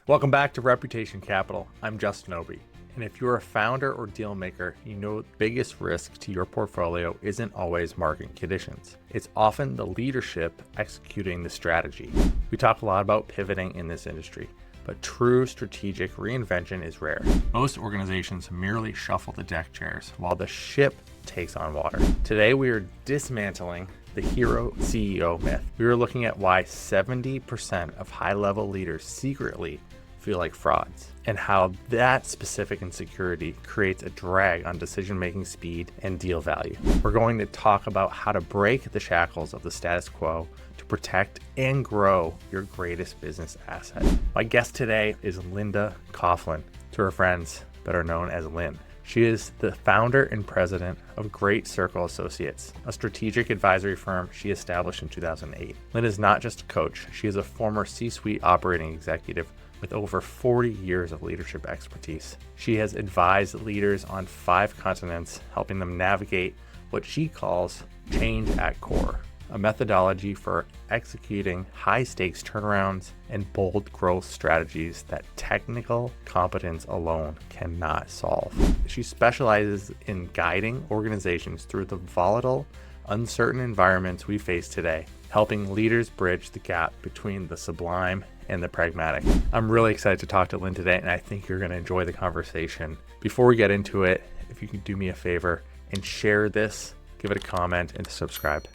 Welcome back to Reputation Capital. I'm Justin Obi. And if you're a founder or deal maker, you know the biggest risk to your portfolio isn't always market conditions. It's often the leadership executing the strategy. We talk a lot about pivoting in this industry, but true strategic reinvention is rare. Most organizations merely shuffle the deck chairs while the ship takes on water. Today, we are dismantling the hero CEO myth. We are looking at why 70% of high-level leaders secretly feel like frauds, and how that specific insecurity creates a drag on decision-making speed and deal value. We're going to talk about how to break the shackles of the status quo to protect and grow your greatest business asset. My guest today is Linda Coughlin, to her friends better known as Lynn. She is the founder and president of Great Circle Associates, a strategic advisory firm she established in 2008. Lynn is not just a coach, she is a former C-suite operating executive with over 40 years of leadership expertise. She has advised leaders on 5 continents, helping them navigate what she calls change at core, a methodology for executing high-stakes turnarounds and bold growth strategies that technical competence alone cannot solve. She specializes in guiding organizations through the volatile, uncertain environments we face today, helping leaders bridge the gap between the sublime and the pragmatic. I'm really excited to talk to Lynn today, and I think you're going to enjoy the conversation. Before we get into it, if you could do me a favor and share this, give it a comment, and subscribe.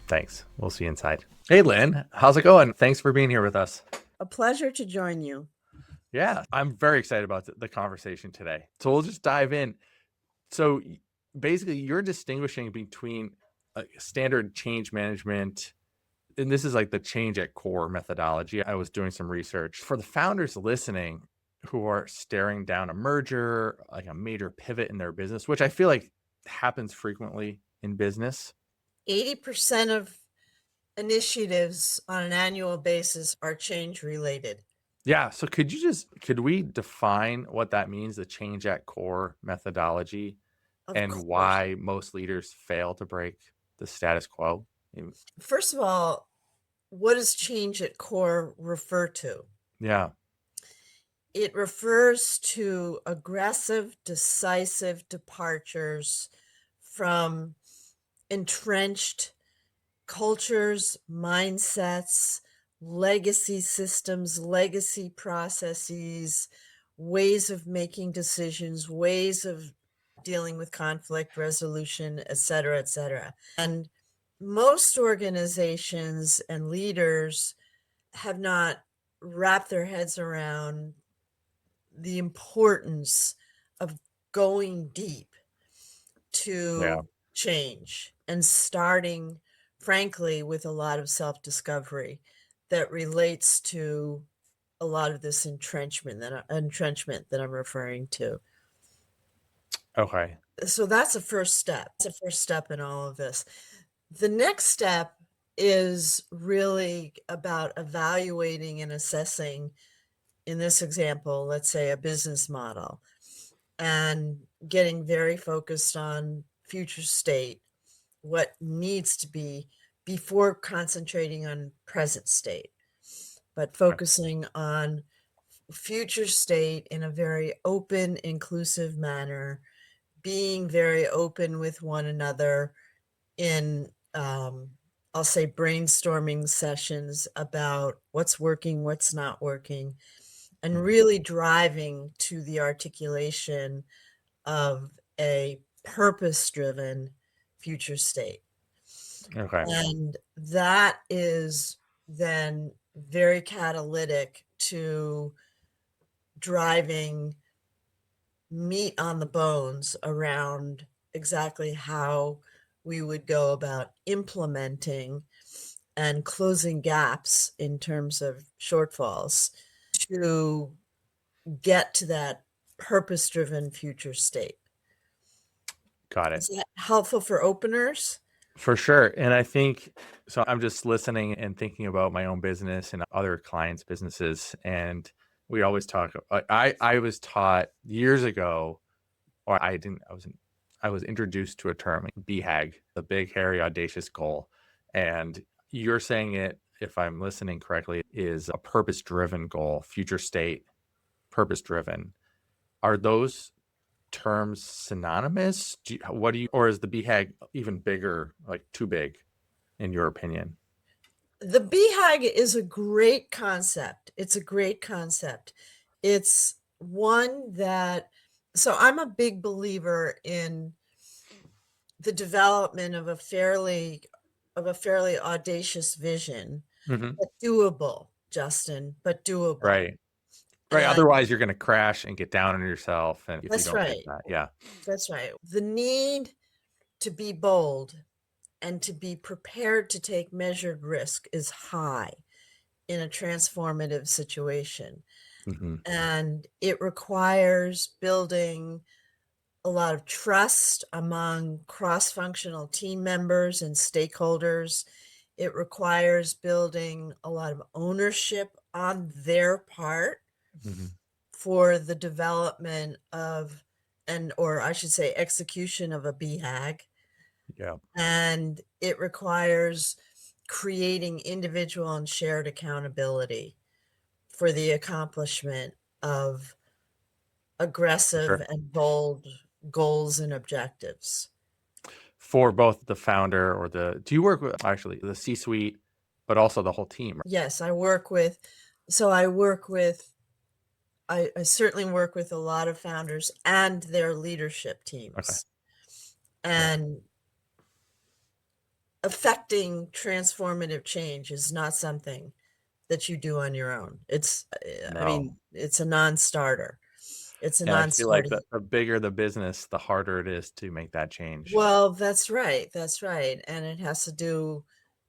Thanks. We'll see you inside. Hey, Lynn, how's it going? Thanks for being here with us. A pleasure to join you. Yeah, I'm very excited about the conversation today. So we'll just dive in. So basically, you're distinguishing between standard change management, and this is like the change at core methodology. I was doing some research for the founders listening who are staring down a merger, like a major pivot in their business, which I feel like happens frequently in business. 80% of initiatives on an annual basis are change related. Yeah. So could we define what that means, the change at core methodology, and why most leaders fail to break the status quo? First of all, what does change at core refer to? Yeah. It refers to aggressive, decisive departures from entrenched cultures, mindsets, legacy systems, legacy processes, ways of making decisions, ways of dealing with conflict resolution, et cetera, et cetera. And most organizations and leaders have not wrapped their heads around the importance of going deep to change and starting, frankly, with a lot of self-discovery that relates to a lot of this entrenchment that I'm referring to. Okay. So that's a first step. It's a first step in all of this. The next step is really about evaluating and assessing, in this example, let's say a business model, and getting very focused on future state, what needs to be before concentrating on present state, but focusing on future state in a very open, inclusive manner, being very open with one another in, I'll say, brainstorming sessions about what's working, what's not working, and really driving to the articulation of a purpose-driven future state. Okay. And that is then very catalytic to driving meat on the bones around exactly how we would go about implementing and closing gaps in terms of shortfalls to get to that purpose-driven future state. Got it. Is that helpful for openers? For sure. And I think, so I'm just listening and thinking about my own business and other clients' businesses. And we always talk, I was taught years ago, or I was introduced to a term, BHAG, the big, hairy, audacious goal. And you're saying it, if I'm listening correctly, is a purpose-driven goal, future state, purpose driven. Are those terms synonymous? Or is the BHAG even bigger, like too big, in your opinion? The BHAG is a great concept. It's a great concept. It's one that, so I'm a big believer in the development of a fairly audacious vision, Hmm. but doable, Justin, but doable. Right. Right. And Otherwise, you're going to crash and get down on yourself. And if you that's don't hit right. that, yeah. That's right. The need to be bold and to be prepared to take measured risk is high in a transformative situation. Hmm. And it requires building a lot of trust among cross-functional team members and stakeholders. It requires building a lot of ownership on their part Hmm. for the development of, and or I should say execution of a BHAG. Yeah. And it requires creating individual and shared accountability for the accomplishment of For aggressive sure. and bold goals and objectives. For both the founder or do you work with actually the C suite, but also the whole team? Yes, I work with, so I work with, I certainly work with a lot of founders and their leadership Okay. teams. Yeah. And affecting transformative change is not something that you do on your own. It's, I No. mean, it's a non-starter. It's a And I feel like non-starter. the bigger the business, the harder it is to make that change. Well, that's right. That's right. And it has to do,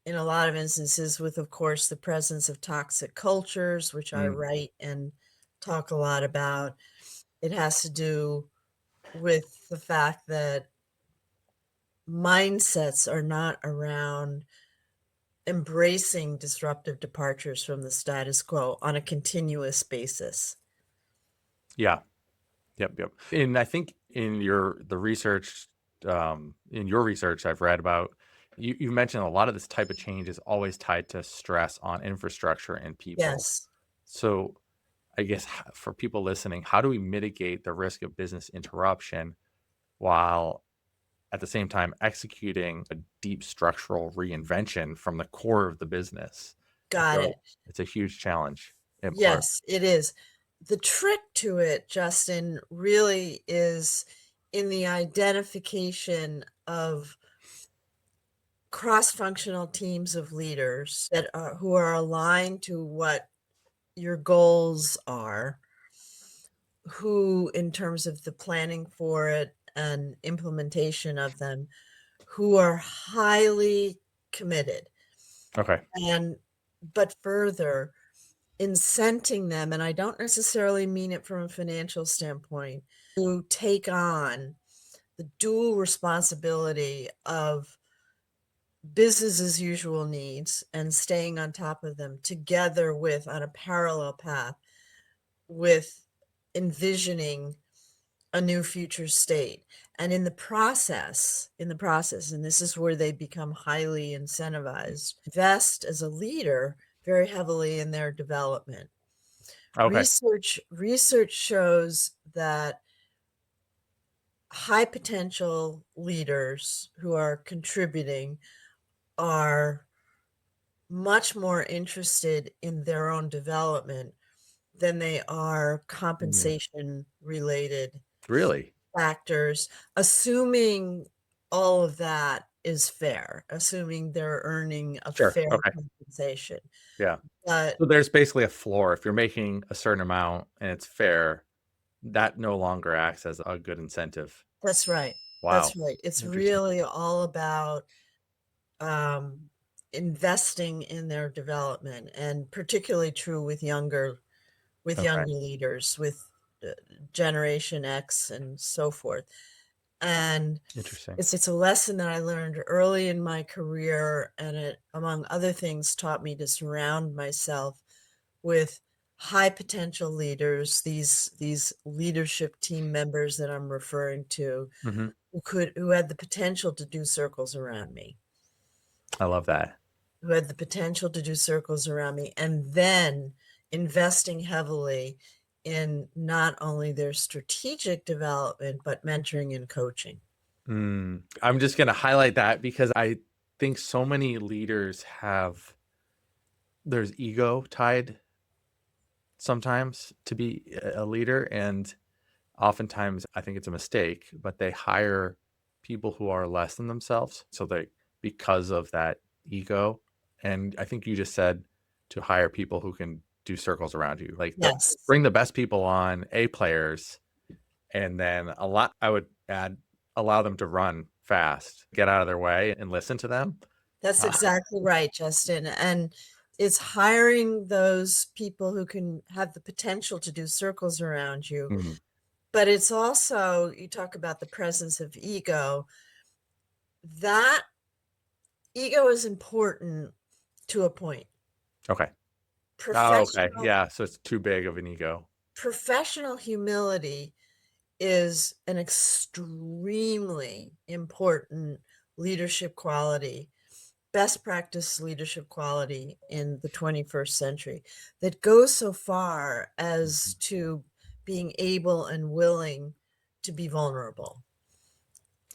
in a lot of instances, with, of course, the presence of toxic cultures, which I Mm, write and talk a lot about. It has to do with the fact that mindsets are not around embracing disruptive departures from the status quo on a continuous basis. yeah. Yep. Yep. And I think in your research, I've read about you mentioned a lot of this type of change is always tied to stress on infrastructure and people. Yes, So I guess for people listening, how do we mitigate the risk of business interruption while at the same time executing a deep structural reinvention from the core of the business? I got feel like it. it's a huge challenge in part. Yes, it is. The trick to it, Justin, really is in the identification of cross-functional teams of leaders that are who are aligned to what your goals are, who, in terms of the planning for it and implementation of them, who are highly committed. Okay. And but further, incenting them, and I don't necessarily mean it from a financial standpoint, to take on the dual responsibility of business as usual needs and staying on top of them together with, on a parallel path, with envisioning a new future state. And in the process, and this is where they become highly incentivized, invest as a leader very heavily in their development. Okay. Research shows that high potential leaders who are contributing are much more interested in their own development than they are Mm, compensation related really? factors, assuming all of that is fair, assuming they're earning a Sure. fair Okay. compensation. Yeah. But So there's basically a floor. If you're making a certain amount and it's fair, that no longer acts as a good incentive. that's right. Wow. That's right. It's Interesting. really all about um, investing in their development, and particularly true with Okay. younger leaders, with uh, Generation X and so forth. And Interesting. it's a lesson that I learned early in my career, and it, among other things, taught me to surround myself with high potential leaders, these leadership team members that I'm referring to, Hmm. who had the potential to do circles around me, I love that. who had the potential to do circles around me, and then investing heavily in not only their strategic development, but mentoring and coaching. I'm just going to highlight that because I think so many leaders there's ego tied sometimes to be a leader. And oftentimes I think it's a mistake, but they hire people who are less than themselves. So because of that ego. And I think you just said to hire people who can do circles around you, like Yes, bring the best people on, A players, and then I would add, allow them to run fast, get out of their way and listen to them. that's exactly right, Justin. And it's hiring those people who can have the potential to do circles around you. Mhm. But it's also, you talk about the presence of ego. That ego is important to a point. Okay. Oh, okay. Professional Yeah. So it's too big of an ego. professional humility is an extremely important leadership quality, best practice leadership quality in the 21st century that goes so far as Mhm. to being able and willing to be vulnerable.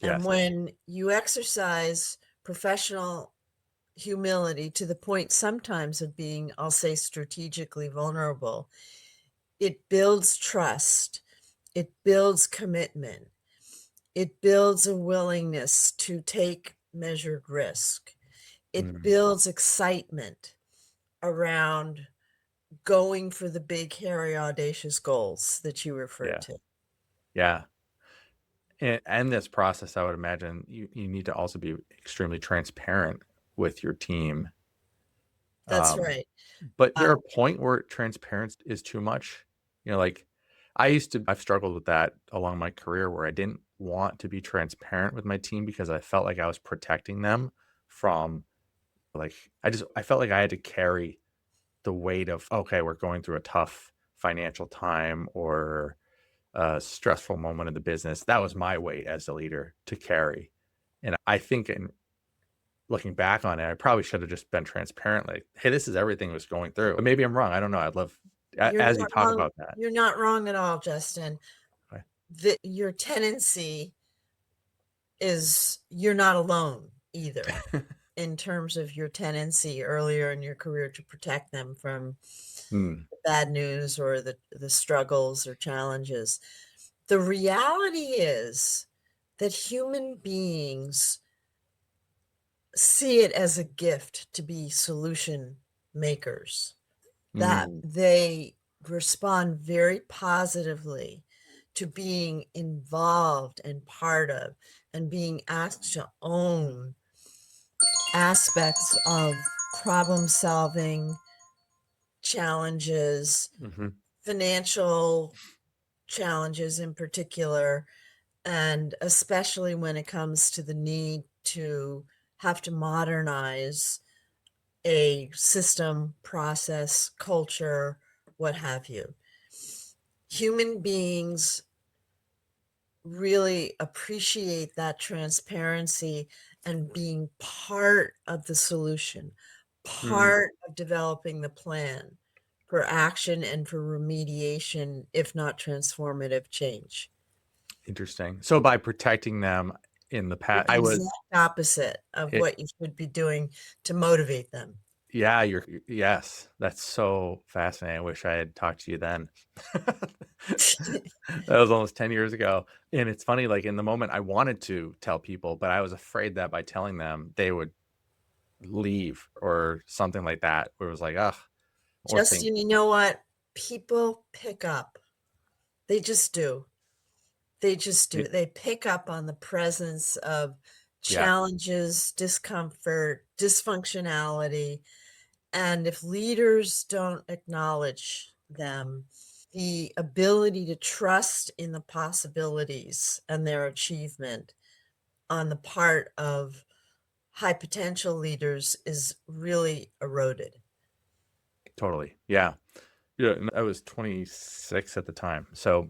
And Yes. when you exercise professional humility to the point sometimes of being, I'll say, strategically vulnerable, it builds trust, it builds commitment, it builds a willingness to take measured risk, it Mm. builds excitement around going for the big, hairy, audacious goals that you referred Yeah. to. Yeah. And this process, I would imagine you need to also be extremely transparent with your team. That's Um, right. but Uh, there a point where transparency is too much? Like I've struggled with that along my career where I didn't want to be transparent with my team because I felt like I was protecting them from like, I felt like I had to carry the weight of, okay, we're going through a tough financial time or a stressful moment in the business. That was my weight as a leader to carry. And I think in looking back on it, I probably should have just been transparent. Like, hey, this is everything was going through. But maybe I'm wrong. I don't know. I'd love, you're as you not talk wrong. about that. You're not wrong at all, Justin. Okay. Your tendency is you're not alone either in terms of your tendency earlier in your career to protect them from Hmm. the bad news or the struggles or challenges. The reality is that human beings see it as a gift to be solution makers, that Hmm. they respond very positively to being involved and part of and being asked to own aspects of problem solving challenges, Mm-hmm. financial challenges in particular, and especially when it comes to the need to have to modernize a system, process, culture, what have you. Human beings really appreciate that transparency and being part of the solution, Hmm. part of developing the plan for action and for remediation, if not transformative change. Interesting. So by protecting them in the The past, exact opposite of it, what you should be doing to motivate them. yeah, yes, that's so fascinating. I wish I had talked to you then. That was almost 10 years ago. And it's funny, like in the moment I wanted to tell people, but I was afraid that by telling them they would leave or something like that, where it was like, ugh, or think, Justin, you know what? People pick up. They just do. They just do. it, They pick up on the presence of yeah, challenges, discomfort, dysfunctionality. And if leaders don't acknowledge them, the ability to trust in the possibilities and their achievement on the part of high potential leaders is really eroded. totally. Yeah. Yeah. And I was 26 at the time. So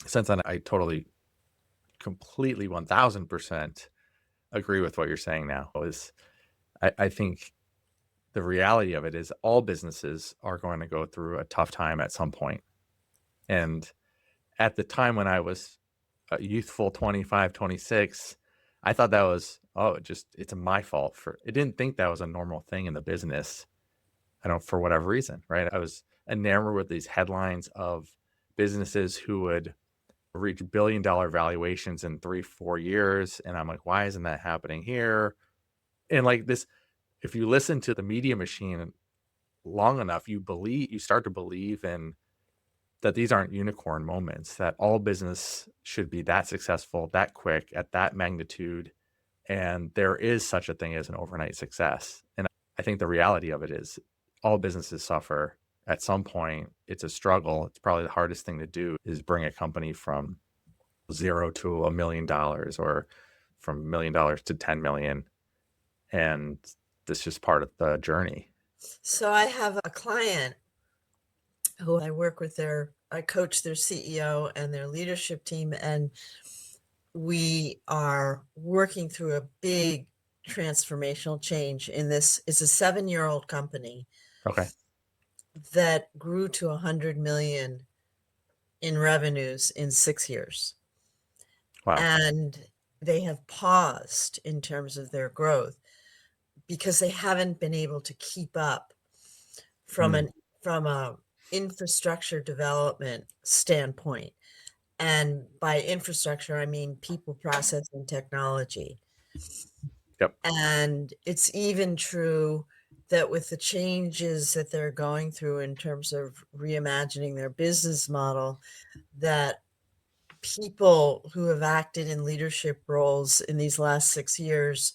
since then, I totally, completely 1000% agree with what you're saying now. I think the reality of it is all businesses are going to go through a tough time at some point. And at the time when I was a youthful 25, 26, I thought that was, oh, it's my fault for, I didn't think that was a normal thing in the business. I don't, for whatever reason, right? I was enamored with these headlines of businesses who would reach billion-dollar valuations in 3, 4 years. And I'm like, why isn't that happening here? And like this, if you listen to the media machine long enough, you start to believe in that these aren't unicorn moments, that all business should be that successful, that quick, at that magnitude. And there is such a thing as an overnight success. And I think the reality of it is all businesses suffer at some point. It's a struggle. It's probably the hardest thing to do is bring a company from zero to $1 million, or from $1 million to 10 million. And this is just part of the journey. So I have a client who I coach their CEO and their leadership team, and we are working through a big transformational change in this. It's a 7-year-old company Okay. that grew to 100 million in revenues in 6 years. Wow. And they have paused in terms of their growth because they haven't been able to keep up from a infrastructure development standpoint. And by infrastructure, I mean people, process, and technology. Yep. And it's even true that with the changes that they're going through in terms of reimagining their business model, that people who have acted in leadership roles in these last 6 years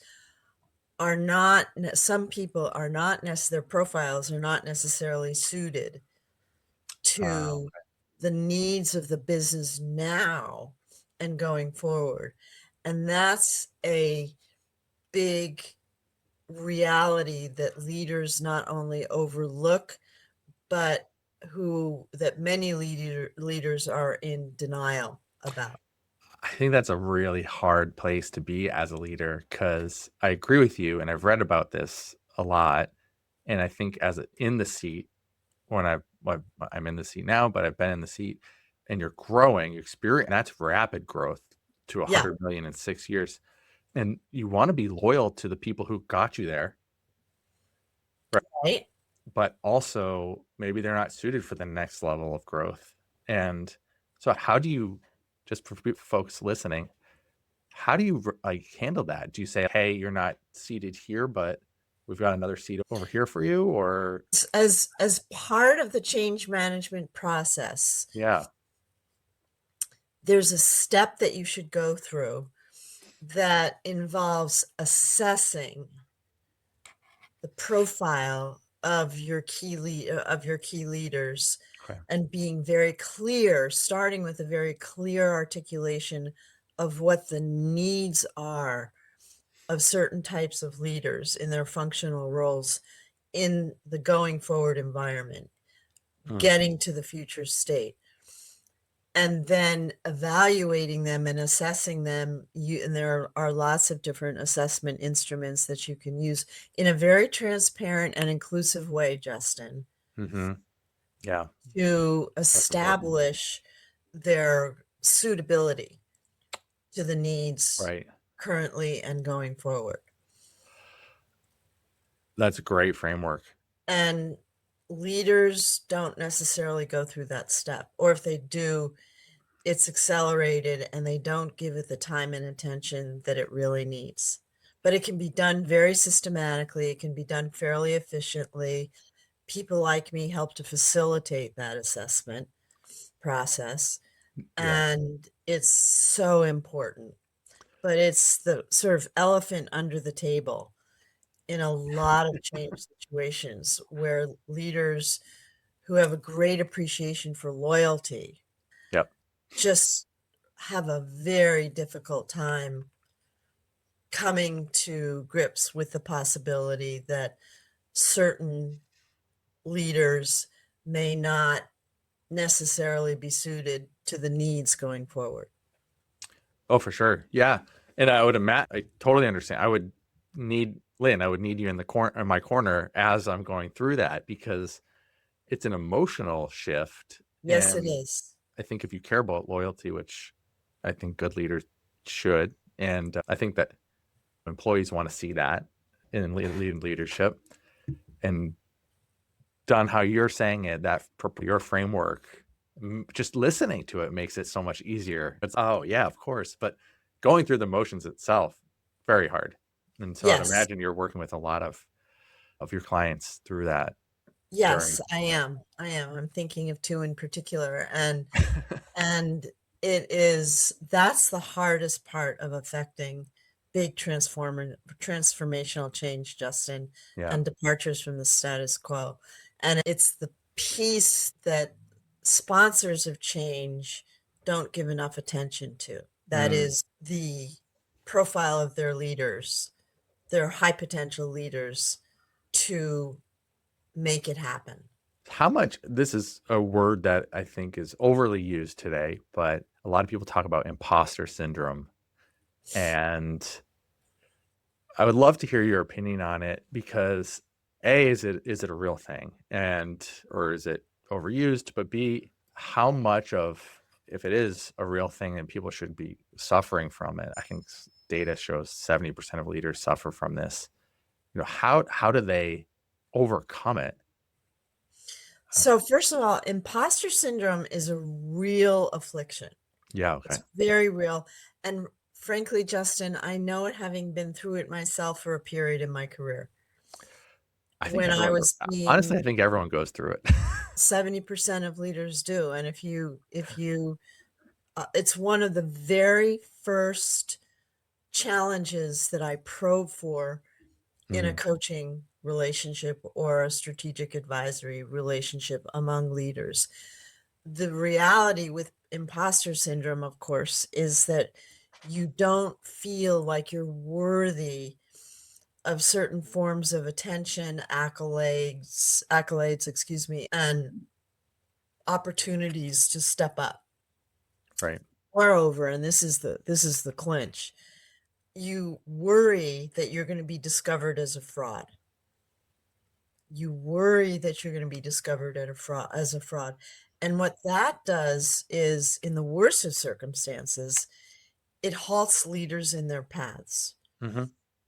are not, some people are not their profiles are not necessarily suited to the needs of the business now and going forward. And that's a big reality that leaders not only overlook, but that many leaders are in denial about. I think that's a really hard place to be as a leader, because I agree with you, and I've read about this a lot. And I think in the seat, when I'm in the seat now, but I've been in the seat, and you're growing, you experience, and that's rapid growth to Yeah, 100 million in 6 years. And you want to be loyal to the people who got you there, right? right. But also maybe they're not suited for the next level of growth. And so how do you, just for folks listening, how do you like handle that? Do you say, hey, you're not seated here, but we've got another seat over here for you? Or As part of the change management process, yeah. there's a step that you should go through that involves assessing the profile of your key leaders, Okay. and being very clear, starting with a very clear articulation of what the needs are of certain types of leaders in their functional roles in the going forward environment, Mm. getting to the future state, and then evaluating them and assessing them. And there are lots of different assessment instruments that you can use in a very transparent and inclusive way, Justin, Mm-hmm. Yeah. to That's important. establish their suitability to the needs Right. currently and going forward. That's a great framework. And leaders don't necessarily go through that step, or if they do, it's accelerated and they don't give it the time and attention that it really needs. But it can be done very systematically. It can be done fairly efficiently. People like me help to facilitate that assessment process. Yeah. And it's so important. But it's the sort of elephant under the table in a lot of change situations where leaders who have a great appreciation for loyalty Yep. just have a very difficult time coming to grips with the possibility that certain leaders may not necessarily be suited to the needs going forward. Oh, for sure. Yeah. And I totally understand. I would need you in my corner as I'm going through that, because it's an emotional shift. Yes, it And is. I think if you care about loyalty, which I think good leaders should, and I think that employees want to see that in leadership, and done how you're saying it, that your framework, just listening to it makes it so much easier. It's, oh yeah, of course, but going through the motions itself, very hard. And so I'd Yes. imagine you're working with a lot of your clients through that during. Yes, I am. I am. I'm thinking of two in particular, and that's the hardest part of affecting big transformational change, Justin, Yeah. and departures from the status quo. And it's the piece that sponsors of change don't give enough attention to. That Mm. is the profile of their leaders, their high potential leaders, to make it happen. How much, this is a word that I think is overly used today, but a lot of people talk about imposter syndrome. And I would love to hear your opinion on it, because A, is it a real thing, and or is it overused? But B, how much of, if it is a real thing and people should be suffering from it, I think data shows 70% of leaders suffer from this. How do they overcome it? So first of all, imposter syndrome is a real affliction. Yeah, okay. It's very real. And frankly, Justin, I know it having been through it myself for a period in my career. I think When I everyone, was honestly, seeing I think everyone goes through it. 70% of leaders do. And it's one of the very first challenges that I probe for in a Mm, coaching relationship or a strategic advisory relationship among leaders. The reality with imposter syndrome, of course, is that you don't feel like you're worthy of certain forms of attention, accolades, excuse me, and opportunities to step up. right. Moreover, and this is the clinch, you worry that you're going to be discovered as a fraud. You worry that you're going to be discovered as a fraud. And what that does is, in the worst of circumstances, it halts leaders in their paths. Hmm.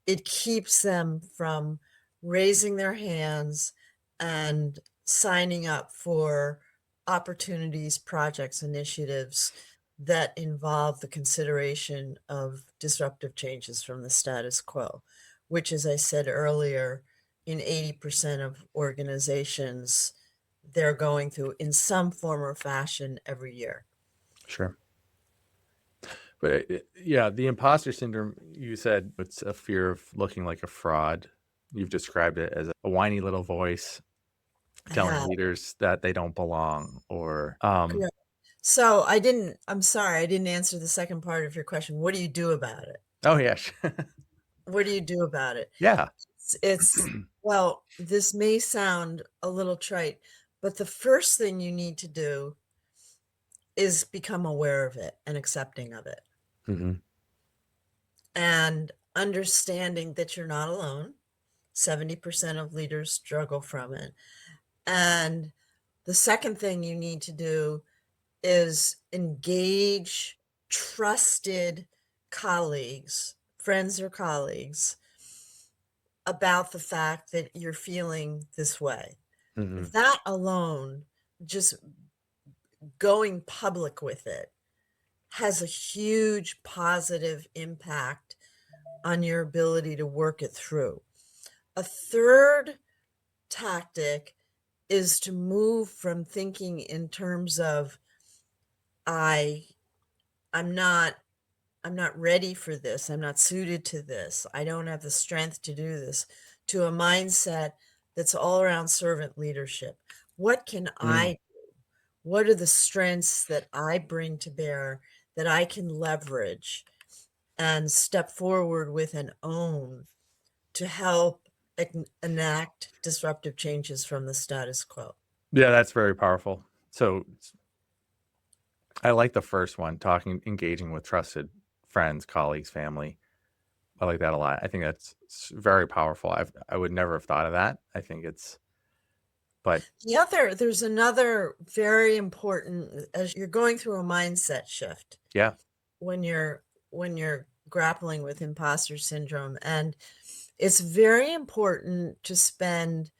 It keeps them from raising their hands and signing up for opportunities, projects, initiatives that involve the consideration of disruptive changes from the status quo, which, as I said earlier, in 80% of organizations, they're going through in some form or fashion every year. Sure. But yeah, the imposter syndrome, you said it's a fear of looking like a fraud. You've described it as a whiny little voice I telling have. leaders that they don't belong, or Correct. So I'm sorry, I didn't answer the second part of your question. What do you do about it? oh yeah. What do you do about it? Yeah. Well, this may sound a little trite, but the first thing you need to do is become aware of it and accepting of it Hmm. and understanding that you're not alone. 70% of leaders struggle from it. And the second thing you need to do is engage trusted colleagues, friends or colleagues, about the fact that you're feeling this way. Hmm. That alone, just going public with it, has a huge positive impact on your ability to work it through. A third tactic is to move from thinking in terms of I I'm not I'm not ready for this. I'm not suited to this. I don't have the strength to do this, to a mindset that's all around servant leadership. What can Mm. I do? What are the strengths that I bring to bear that I can leverage and step forward with and own to help enact disruptive changes from the status quo? Yeah, that's very powerful. So I like the first one, engaging with trusted friends, colleagues, family. I like that a lot. I think that's very powerful. I would never have thought of that. I think it's But There's another very important, as you're going through a mindset shift yeah, when you're grappling with imposter syndrome, and it's very important to spend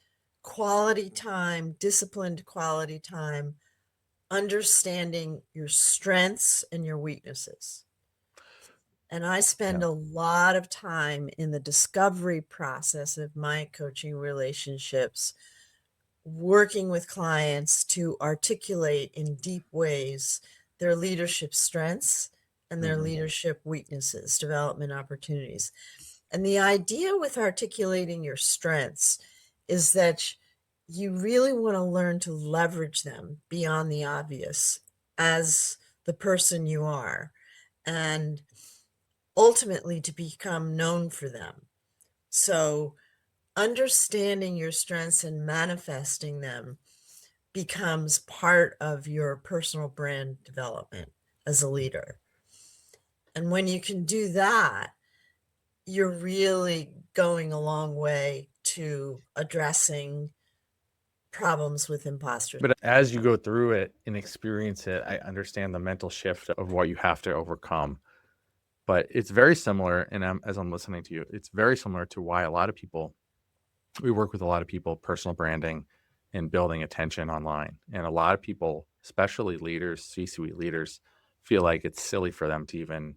quality time, disciplined quality time, understanding your strengths and your weaknesses. And I yeah. spend a lot of time in the discovery process of my coaching relationships, working with clients to articulate in deep ways their leadership strengths and their Mhm. leadership weaknesses, development opportunities. And the idea with articulating your strengths is that you really want to learn to leverage them beyond the obvious as the person you are, and ultimately to become known for them. So, understanding your strengths and manifesting them becomes part of your personal brand development as a leader. And when you can do that, you're really going a long way to addressing problems with imposter. But as you go through it and experience it, I understand the mental shift of what you have to overcome. But it's very similar, and as I'm listening to you, it's very similar to why a lot of people, we work with a lot of people, personal branding and building attention online. And a lot of people, especially leaders, C-suite leaders, feel like it's silly for them to even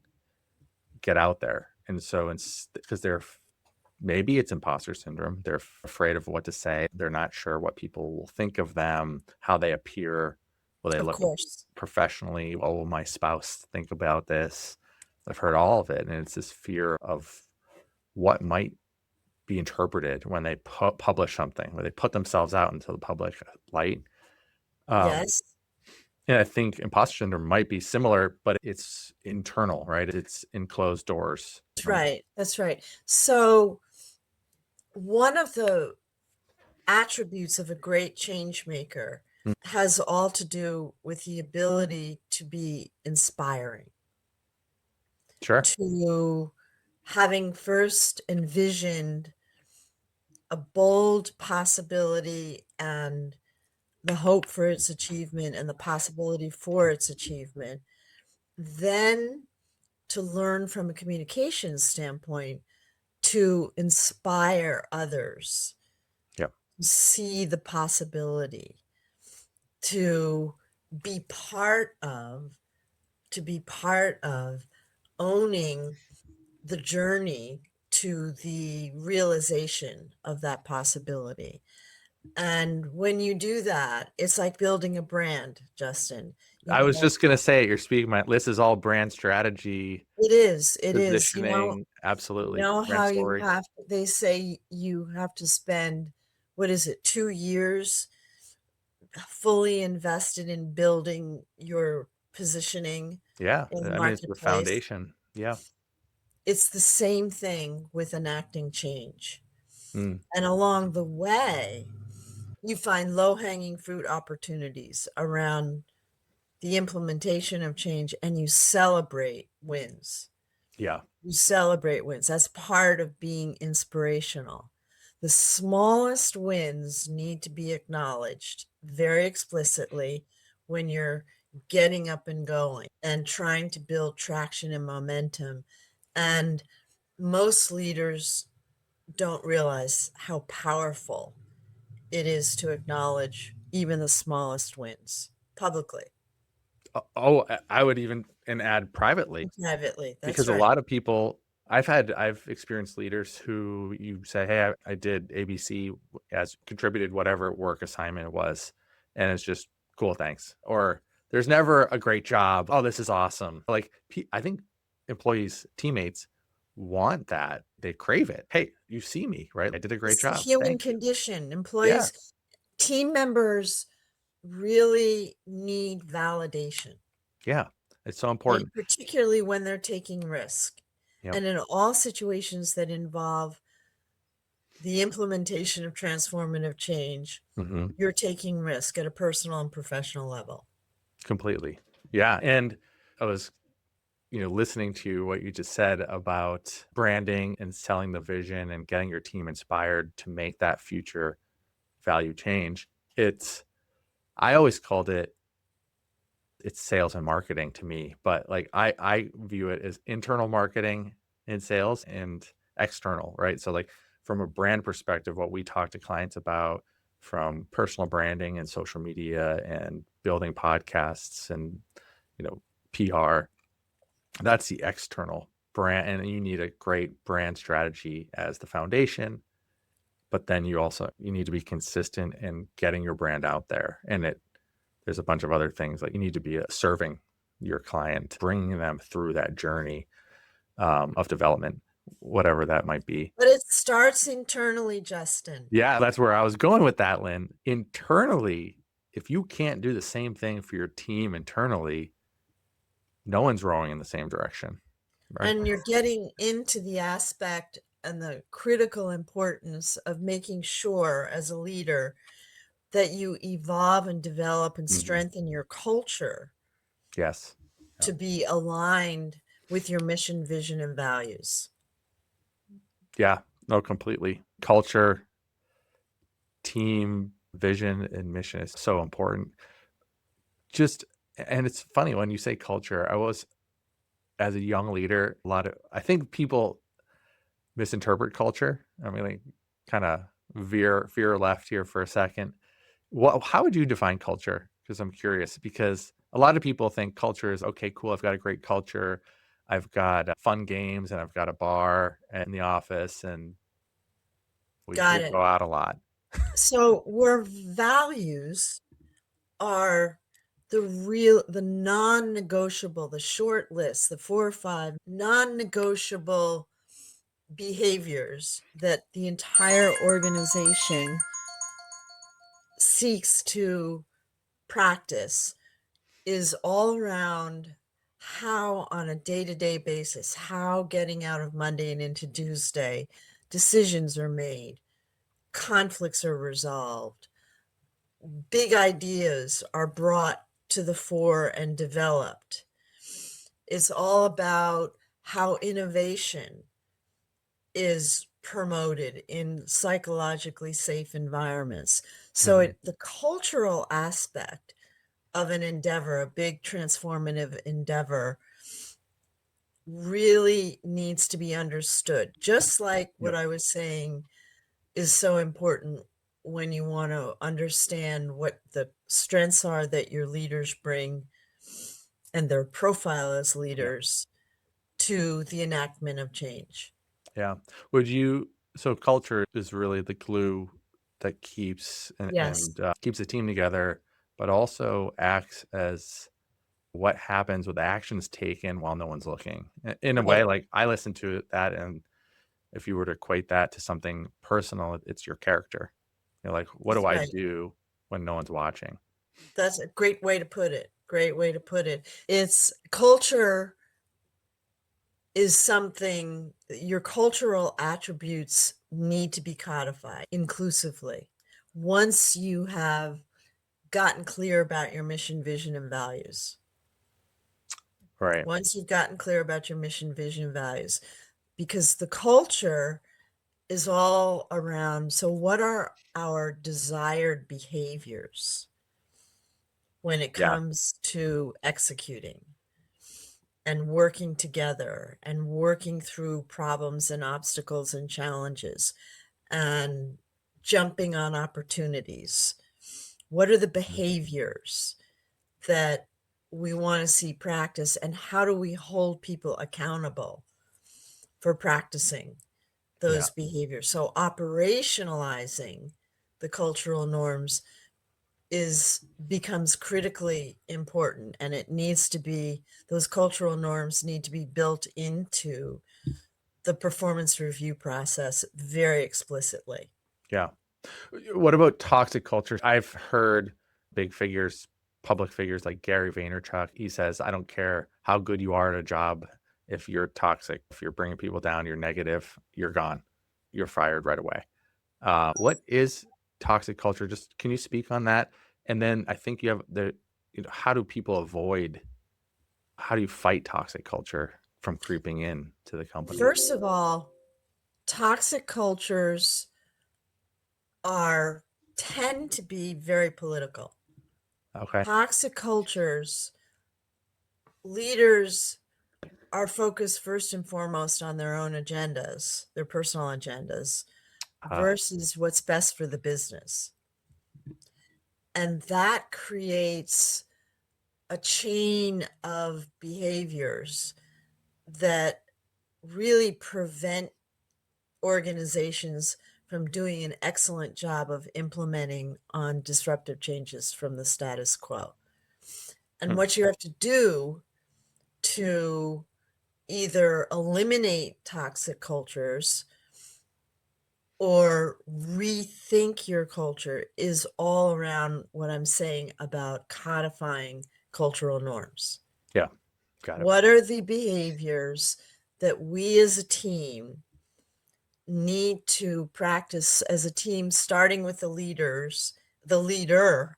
get out there. And so it's because maybe it's imposter syndrome. They're afraid of what to say. They're not sure what people will think of them, how they appear. Will they Of look course. professionally? What will my spouse think about this? I've heard all of it. And it's this fear of what might be interpreted when they publish something, when they put themselves out into the public light. Um, Yes. and I think imposter syndrome might be similar, but it's internal, right? It's in closed doors. That's right. That's right. So, one of the attributes of a great change maker Mm, has all to do with the ability to be inspiring, sure. to having first envisioned a bold possibility and the hope for its achievement and the possibility for its achievement, then to learn from a communications standpoint to inspire others, Yeah. see the possibility, to be part of to be part of owning the journey to the realization of that possibility. And when you do that, it's like building a brand, Justin. You I was know, just going to say, you're speaking my, this is all brand strategy, it is, positioning. Absolutely. Brand how you story. have, they say you have to spend, what is it, 2 years fully invested in building your positioning Yeah. in the I mean, it's the marketplace. foundation. Yeah. It's the same thing with enacting change. Mm, And along the way, you find low hanging fruit opportunities around the implementation of change, and you celebrate wins. yeah. You celebrate wins. That's part of being inspirational. The smallest wins need to be acknowledged very explicitly when you're getting up and going and trying to build traction and momentum. And most leaders don't realize how powerful it is to acknowledge even the smallest wins publicly Oh, I would even and add privately, and privately. That's because a right. lot of people, I've experienced leaders who you say, hey, I did ABC, as contributed whatever work assignment it was, and it's just cool, thanks. Or there's never a great job. Oh, this is awesome. Like I think employees, teammates want that. They crave it. Hey, you see me, right? I did a great It's the job. human Thank you. condition. Yeah. Employees, team members really need validation, Yeah. It's so and important. particularly when they're taking risk. Yep. And in all situations that involve the implementation of transformative change, Hmm. you're taking risk at a personal and professional level. Completely. Yeah. And I was, listening to what you just said about branding and selling the vision and getting your team inspired to make that future value change. I always called it's sales and marketing to me, but like I view it as internal marketing and sales and external, right? So like from a brand perspective, what we talk to clients about from personal branding and social media and building podcasts and you know PR, that's the external brand, and you need a great brand strategy as the foundation. But then you need to be consistent in getting your brand out there, and there's a bunch of other things like you need to be serving your client, bringing them through that journey of development, whatever that might be. But it starts internally, Justin. Yeah, that's where I was going with that, Lynn. Internally, if you can't do the same thing for your team internally, no one's rowing in the same direction, right? And you're getting into the aspect and the critical importance of making sure as a leader that you evolve and develop and Mm-hmm. strengthen your culture Yes. Yeah. to be aligned with your mission, vision, and values. Yeah. No, completely. Culture, team, vision, and mission is so important. And it's funny when you say culture, as a young leader, I think people misinterpret culture. I mean, like, kind of veer left here for a second. How would you define culture? Because I'm curious. Because a lot of people think culture is okay, cool. I've got a great culture. I've got fun games, and I've got a bar in the office, and we Got it. go out a lot. So where values are the non-negotiable, the short list, the 4 or 5 non-negotiable behaviors that the entire organization seeks to practice is all around how on a day-to-day basis, how getting out of Monday and into Tuesday, decisions are made, conflicts are resolved, big ideas are brought to the fore and developed. It's all about how innovation is promoted in psychologically safe environments. So Mhm. the cultural aspect of an endeavor, a big transformative endeavor, really needs to be understood. Just like what Yep. I was saying is so important when you want to understand what the strengths are that your leaders bring and their profile as Yeah. leaders to the enactment of change. Yeah. Would you so culture is really the glue that keeps Yes, keeps the team together, but also acts as what happens with actions taken while no one's looking. In a way, right. like I listen to that, and if you were to equate that to something personal, it's your character. You're like, what do That's I right. do when no one's watching? That's a great way to put it. Great way to put it. It's culture is something your cultural attributes need to be codified inclusively. Once you have gotten clear about your mission, vision, and values. Right. Once you've gotten clear about your mission, vision, and values, because the culture is all around. So, what are our desired behaviors when it Yeah. comes to executing and working together and working through problems and obstacles and challenges and jumping on opportunities? What are the Mhm. behaviors that we want to see practice, and how do we hold people accountable for practicing Yeah. those behaviors? So operationalizing the cultural norms is becomes critically important, and it needs to be those cultural norms need to be built into the performance review process very explicitly. Yeah. What about toxic culture? I've heard big figures, public figures like Gary Vaynerchuk. He says, I don't care how good you are at a job. If you're toxic, if you're bringing people down, you're negative, you're gone. You're fired right away. What is toxic culture? Just can you speak on that? And then I think you have how do people how do you fight toxic culture from creeping in to the company? First of all, toxic cultures are tend to be very political. Okay. Toxic cultures, leaders are focused first and foremost on their own agendas, their personal agendas, Uh, versus what's best for the business. And that creates a chain of behaviors that really prevent organizations from doing an excellent job of implementing on disruptive changes from the status quo. And hmm, what you have to do to either eliminate toxic cultures or rethink your culture is all around what I'm saying about codifying cultural norms. yeah, got it. What are the behaviors that we as a team need to practice as a team, starting with the leader,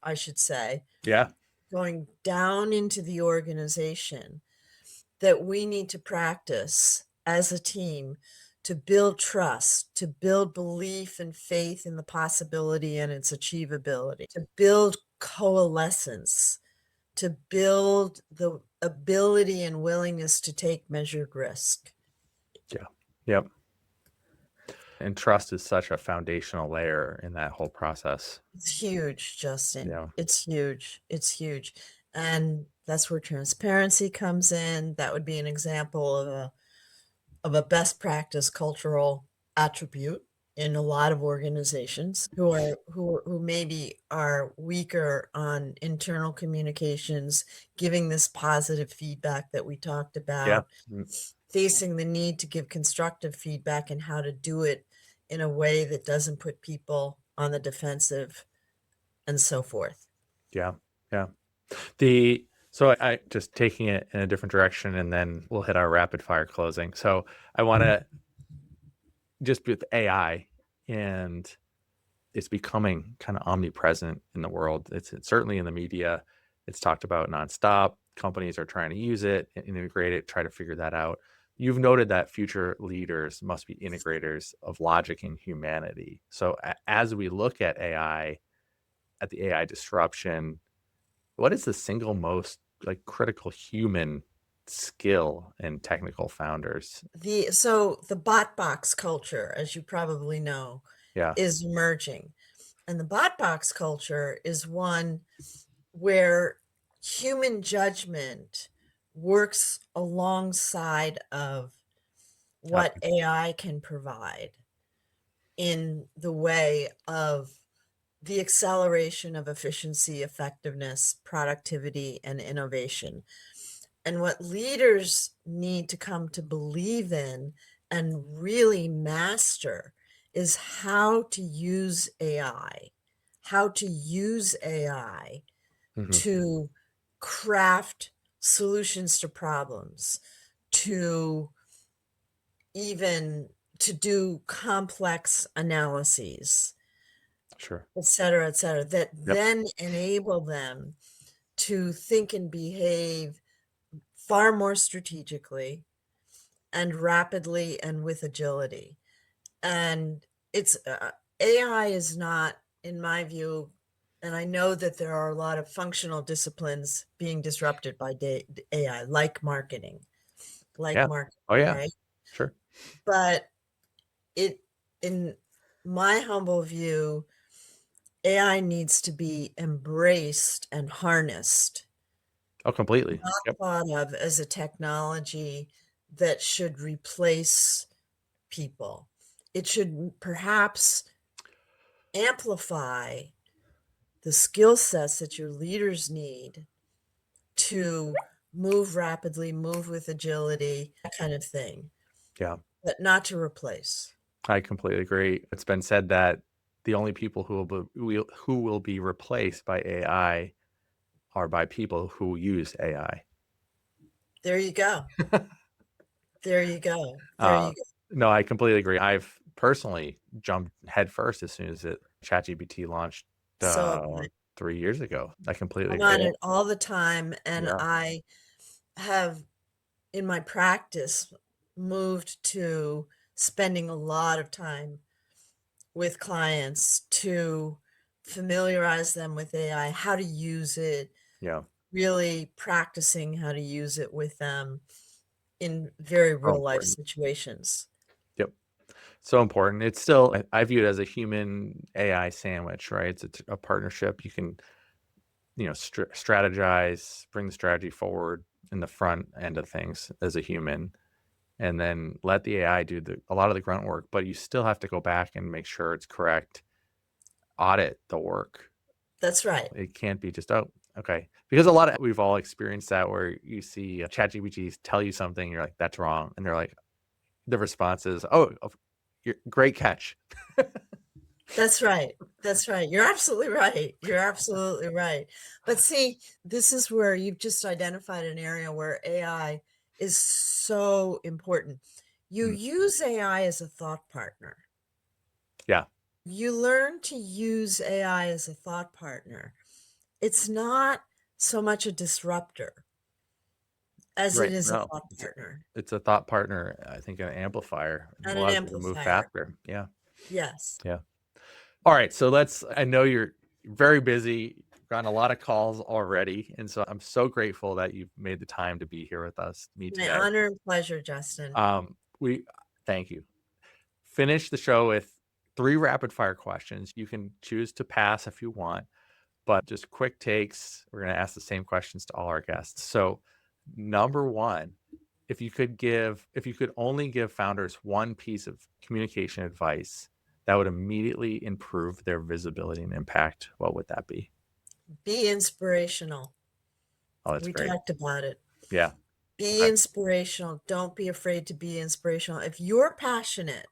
I should say, Yeah, going down into the organization, that we need to practice as a team to build trust, to build belief and faith in the possibility and its achievability, to build coalescence, to build the ability and willingness to take measured risk. yeah, yep. And trust is such a foundational layer in that whole process. It's huge, Justin. Yeah, It's huge. It's huge. And that's where transparency comes in. That would be an example of a best practice cultural attribute in a lot of organizations who maybe are weaker on internal communications, giving this positive feedback that we talked yeah, about, facing the need to give constructive feedback and how to do it in a way that doesn't put people on the defensive and so forth. yeah, yeah. So I just taking it in a different direction, and then we'll hit our rapid fire closing. So I want to just with AI, and it's becoming kind of omnipresent in the world. It's certainly in the media. It's talked about nonstop. Companies are trying to use it, integrate it, try to figure that out. You've noted that future leaders must be integrators of logic and humanity. So as we look at AI, at the AI disruption, what is the single most like critical human skill in technical founders? The bot box culture, as you probably know, Yeah, is emerging. And the bot box culture is one where human judgment works alongside of what okay, AI can provide in the way of the acceleration of efficiency, effectiveness, productivity, and innovation. And what leaders need to come to believe in and really master is how to use AI, how to use AI hmm, to craft solutions to problems, to even to do complex analyses, sure, et cetera, that yep, then enable them to think and behave far more strategically and rapidly and with agility. And it's AI is not, in my view, and I know that there are a lot of functional disciplines being disrupted by AI, like yeah, marketing, oh yeah, right? sure, But it, in my humble view, AI needs to be embraced and harnessed, oh completely, not yep, thought of as a technology that should replace people. It should perhaps amplify the skill sets that your leaders need to move rapidly, move with agility, that kind of thing, yeah. but not to replace. I completely agree. It's been said that the only people who will be replaced by AI are by people who use AI. There you go. There you go. There you Uh, go. no, I completely agree. I've personally jumped headfirst as soon as ChatGPT launched So have I. 3 years ago. I completely I'm agree. on it all the time, and Yeah, I have, in my practice, moved to spending a lot of time with clients to familiarize them with AI, how to use it, Yeah. really practicing how to use it with them in very So real life important. situations. Yep. So important. It's still, I view it as a human AI sandwich, right? It's a partnership. You can, strategize, bring the strategy forward in the front end of things as a human, and then let the AI do a lot of the grunt work, but you still have to go back and make sure it's correct, audit the work. That's right. It can't be just, oh, okay. Because we've all experienced that where you see ChatGPT tell you something, you're like, that's wrong. And they're like, the response is, oh, great catch. That's right. That's right. You're absolutely right. You're absolutely right. But see, this is where you've just identified an area where AI is so important. You Mm. use AI as a thought partner. Yeah. You learn to use AI as a thought partner. It's not so much a disruptor as it Right. is a No, thought partner it's a thought partner. I think an amplifier. It and an allows you to move amplifier. faster. Yeah. Yes. Yeah. All right. So I know you're very busy, gotten a lot of calls already. And so I'm so grateful that you've made the time to be here with us, me My today. honor and pleasure, Justin. We thank you. Finish the show with 3 rapid fire questions. You can choose to pass if you want, but just quick takes. We're going to ask the same questions to all our guests. So, number 1, if you could only give founders one piece of communication advice that would immediately improve their visibility and impact, what would that be? Be inspirational. Oh, that's We great. talked about it. Yeah. Be Okay. inspirational. Don't be afraid to be inspirational. If you're passionate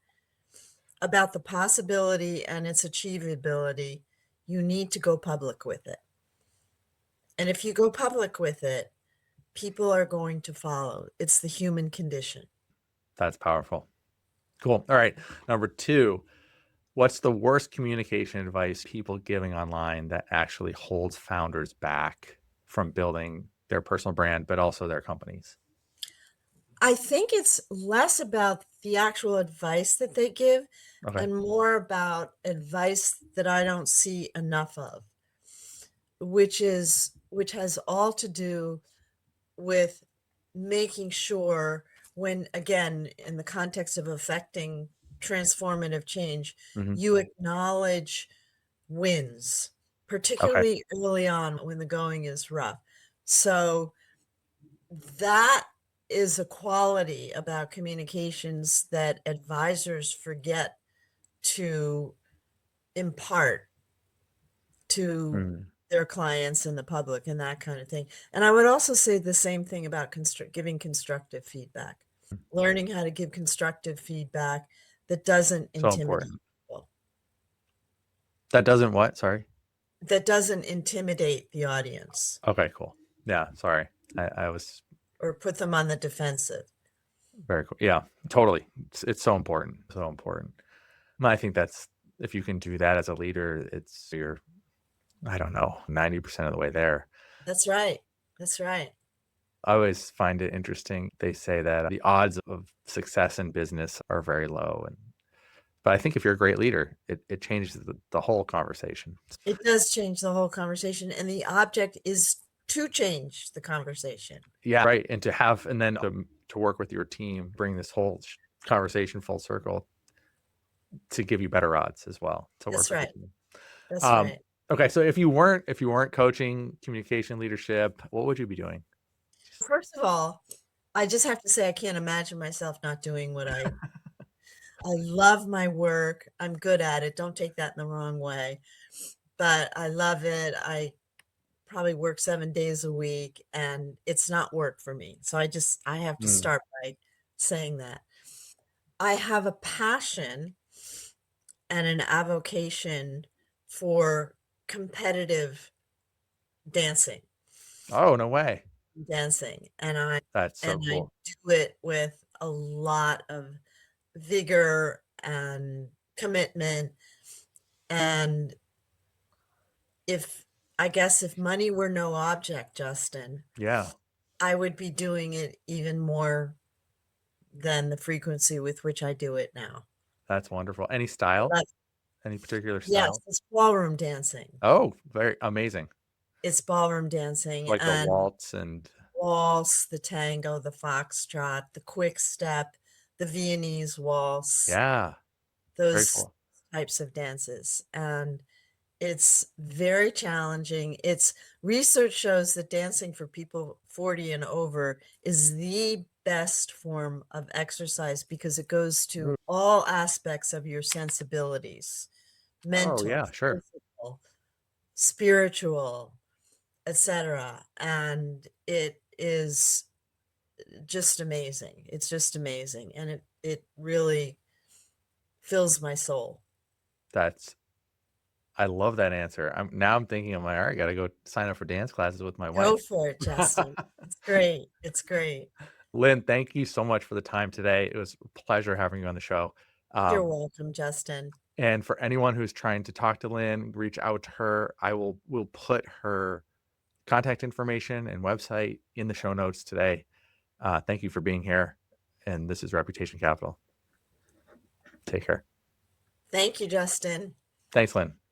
about the possibility and its achievability, you need to go public with it. And if you go public with it, people are going to follow. It's the human condition. That's powerful. Cool. All right. Number 2, what's the worst communication advice people giving online that actually holds founders back from building their personal brand, but also their companies? I think it's less about the actual advice that they give Okay. and more about advice that I don't see enough of, which has all to do with making sure when, again, in the context of affecting transformative change, Mm-hmm. you acknowledge wins, Okay. particularly early on when the going is rough. So that is a quality about communications that advisors forget to impart to Mm. their clients and the public and that kind of thing. And I would also say the same thing about giving constructive feedback, learning how to give constructive feedback that doesn't So intimidate important. people, That doesn't what? Sorry. that doesn't intimidate the audience Okay, cool. Yeah, sorry. I was or put them on the defensive. very cool. Yeah, totally. It's so important. So important. I think that's, if you can do that as a leader, you're, I don't know, 90% of the way there. That's right. That's right. I always find it interesting. They say that the odds of success in business are very low. But I think if you're a great leader, it changes the whole conversation. It does change the whole conversation, and the object is to change the conversation. Yeah, right. And then to work with your team, bring this whole conversation full circle to give you better odds as well to work That's with the right. team. That's Um, right. okay, so if you weren't coaching communication leadership, what would you be doing? First of all, I just have to say I can't imagine myself not doing what I love my work. I'm good at it. Don't take that in the wrong way, but I love it. I probably work 7 days a week and it's not work for me. So I have to Mm. start by saying that. I have a passion and an avocation for competitive dancing. Oh, no way. Dancing, and I That's so and I cool. do it with a lot of vigor and commitment, and if I guess if money were no object, Justin, Yeah, I would be doing it even more than the frequency with which I do it now. that's wonderful. Any style? Love Any particular Yes, style? it's ballroom dancing. Oh, very amazing. It's ballroom dancing Like the and waltz and waltz, the tango, the foxtrot, the quick step, the Viennese waltz, yeah, very those cool. types of dances. And it's very challenging. It's research shows that dancing for people 40 and over is the best form of exercise because it goes to Ooh. all aspects of your sensibilities, Oh, mental, yeah, sure. physical, spiritual, etc. And it is just amazing. It's just amazing. And it really fills my soul. That's I love that answer. I'm thinking I'm like, all right, gotta go sign up for dance classes with my wife. Go for it, Justin. It's great. It's great. Lynn, thank you so much for the time today. It was a pleasure having you on the show. You're Um, welcome, Justin. and for anyone who's trying to talk to Lynn, reach out to her. Will put her contact information and website in the show notes today. Thank you for being here. And this is Reputation Capital. Take care. Thank you, Justin. Thanks, Lynn.